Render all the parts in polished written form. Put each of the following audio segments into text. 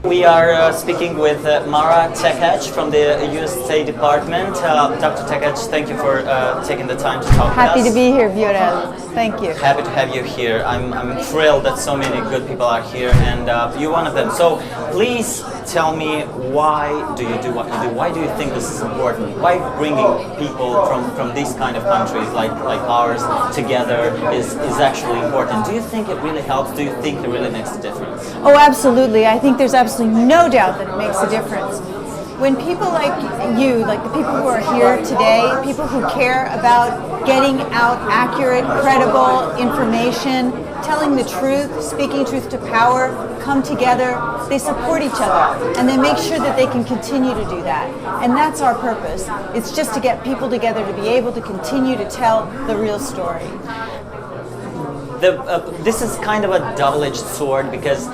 We are speaking with Mara Tekach from the U.S. State Department. Dr. Tekach, thank you for taking the time to talk with us. Happy to be here, Viorel. Thank you. Happy to have you here. I'm thrilled that so many good people are here, and you're one of them. So please tell me, why do you do what you do? Why do you think this is important? Why bringing people from these kind of countries like ours together is actually important? Do you think it really helps? Do you think it really makes a difference? Oh, absolutely. I think there's absolutely no doubt that it makes a difference. When people like you, like the people who are here today, people who care about getting out accurate, credible information, telling the truth, speaking truth to power, come together, they support each other, and they make sure that they can continue to do that. And that's our purpose. It's just to get people together to be able to continue to tell the real story. This is kind of a double-edged sword, because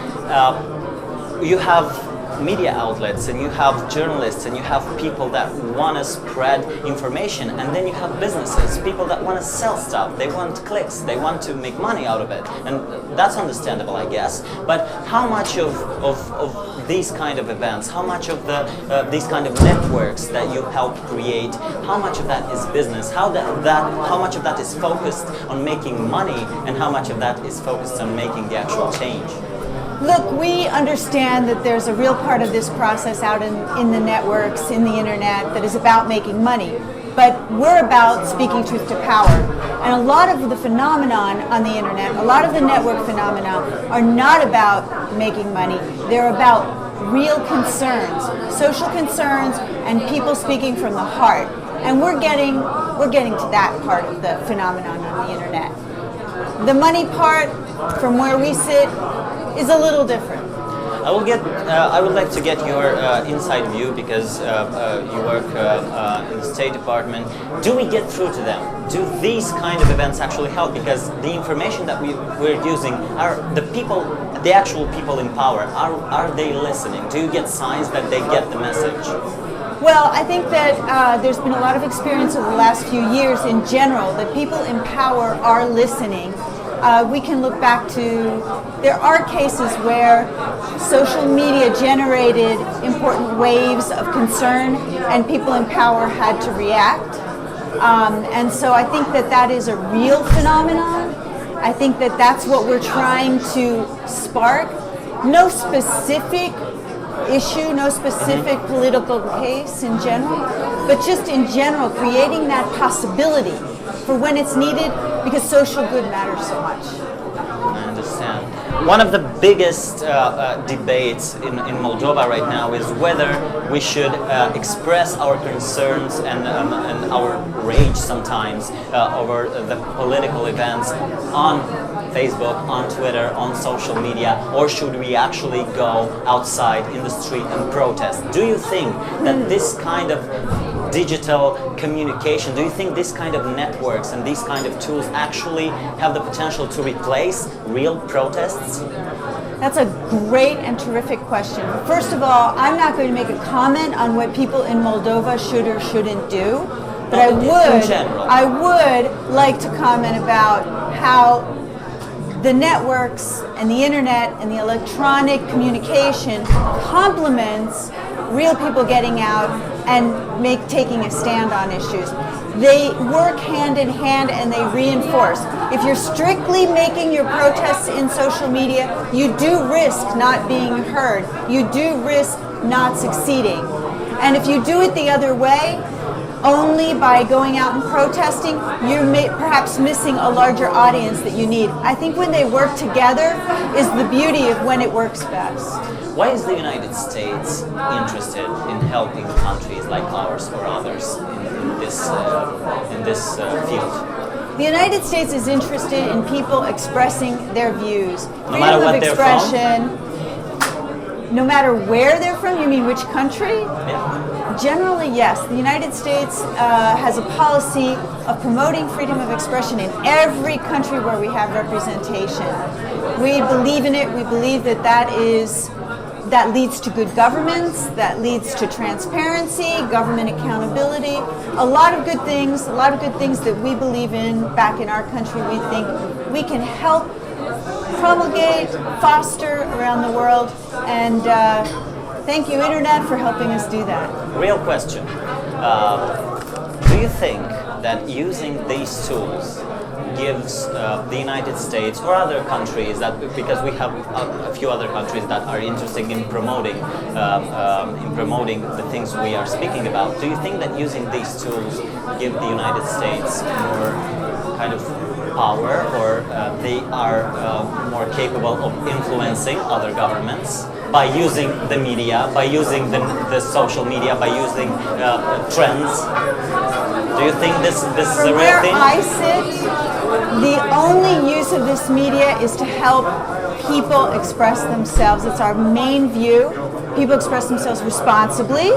you have media outlets, and you have journalists, and you have people that want to spread information, and then you have businesses, people that want to sell stuff, they want clicks, they want to make money out of it, and that's understandable, I guess. But how much of these kind of events, how much of these kind of networks that you help create, how much of that is business, how much of that is focused on making money, and how much of that is focused on making the actual change? Look, we understand that there's a real part of this process out in the networks, in the internet, that is about making money. But we're about speaking truth to power. And a lot of the phenomenon on the internet, a lot of the network phenomena are not about making money. They're about real concerns, social concerns, and people speaking from the heart. And we're getting to that part of the phenomenon on the internet. The money part, from where we sit, is a little different. I would like to get your inside view, because you work in the State Department. Do we get through to them? Do these kind of events actually help? Because the information that we're using, are the people, the actual people in power, are they listening? Do you get signs that they get the message? Well, I think that there's been a lot of experience over the last few years in general that people in power are listening. We can look back to, there are cases where social media generated important waves of concern and people in power had to react. And so I think that that is a real phenomenon. I think that that's what we're trying to spark. No specific issue, no specific political case in general, but just in general creating that possibility for when it's needed, because social good matters so much. I understand. One of the biggest debates in Moldova right now is whether we should express our concerns and our rage sometimes over the political events on Facebook, on Twitter, on social media, or should we actually go outside in the street and protest? Do you think that this kind of digital communication, do you think this kind of networks and these kind of tools actually have the potential to replace real protests? That's a great and terrific question. First of all, I'm not going to make a comment on what people in Moldova should or shouldn't do, but I would like to comment about how the networks and the internet and the electronic communication complements real people getting out and taking a stand on issues. They work hand in hand and they reinforce. If you're strictly making your protests in social media, you do risk not being heard. You do risk not succeeding. And if you do it the other way, only by going out and protesting, you're perhaps missing a larger audience that you need. I think when they work together is the beauty of when it works best. Why is the United States interested in helping countries like ours or others in this field? The United States is interested in people expressing their views. No matter what they're from? No matter where they're from? You mean which country? Yeah. Generally, yes. The United States has a policy of promoting freedom of expression in every country where we have representation. We believe in it. We believe that that is that leads to good governance, that leads to transparency, government accountability, a lot of good things that we believe in back in our country. We think we can help promulgate, foster around the world, and thank you, Internet, for helping us do that. Real question. Do you think that using these tools gives the United States or other countries, that because we have a few other countries that are interested in promoting the things we are speaking about, do you think that using these tools give the United States more kind of power, or they are more capable of influencing other governments by using the media, by using the social media, by using trends? Do you think this is a real thing? From where I sit, the only use of this media is to help people express themselves. It's our main view. People express themselves responsibly,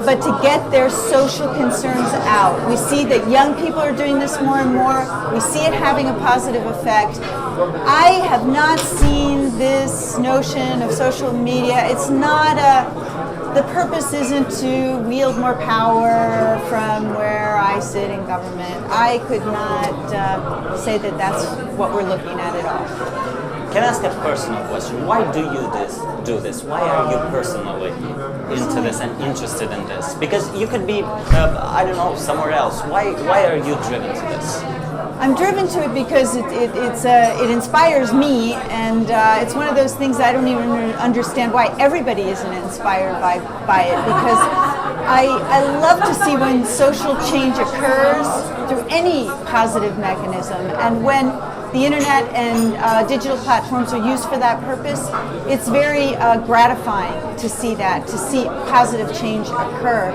but to get their social concerns out. We see that young people are doing this more and more. We see it having a positive effect. I have not seen this notion of social media. It's not the purpose isn't to wield more power from where I sit in government. I could not say that that's what we're looking at all. Can I ask a personal question? Why do you do this? Why are you personally into this and interested in this? Because you could be, I don't know, somewhere else. Why are you driven to this? I'm driven to it because it inspires me, and it's one of those things I don't even understand why everybody isn't inspired by it, because I love to see when social change occurs through any positive mechanism, and when the internet and digital platforms are used for that purpose, it's very gratifying to see that, to see positive change occur.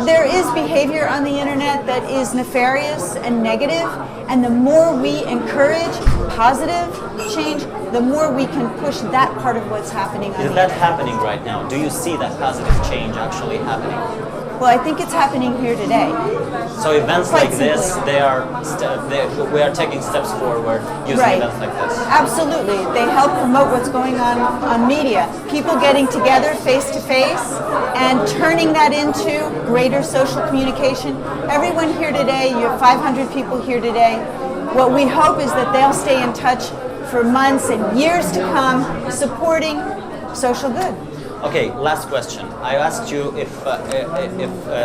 There is behavior on the internet that is nefarious and negative, and the more we encourage positive change, the more we can push that part of what's happening on the internet. Is that happening right now? Do you see that positive change actually happening? Well, I think it's happening here today. So events like this, we are taking steps forward using events like this. Absolutely. They help promote what's going on media. People getting together face to face and turning that into greater social communication. Everyone here today, you have 500 people here today. What we hope is that they'll stay in touch for months and years to come, supporting social good. Okay, last question. I asked you if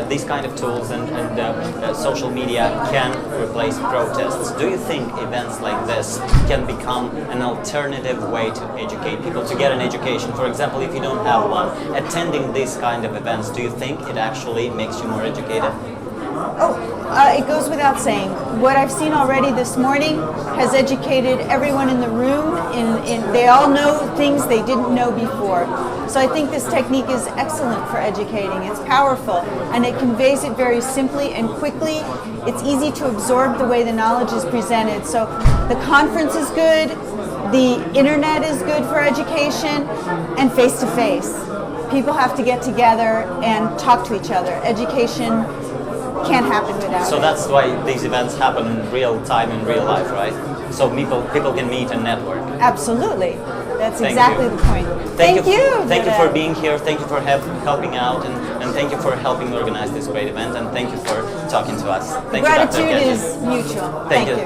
these kind of tools and social media can replace protests. Do you think events like this can become an alternative way to educate people, to get an education? For example, if you don't have one, attending these kind of events, do you think it actually makes you more educated? It goes without saying. What I've seen already this morning has educated everyone in the room. They all know things they didn't know before. So I think this technique is excellent for educating. It's powerful, and it conveys it very simply and quickly. It's easy to absorb the way the knowledge is presented. So the conference is good, the internet is good for education, and face-to-face. People have to get together and talk to each other. Education can't happen without So it. that's why these events happen in real time, in real life, right? So people can meet and network. Absolutely. That's exactly the point. Thank you. Thank you for being here. Thank you for helping out, and thank you for helping organize this great event, and thank you for talking to us. Thank you, Dr. Gratitude Tekach. is mutual. Thank you.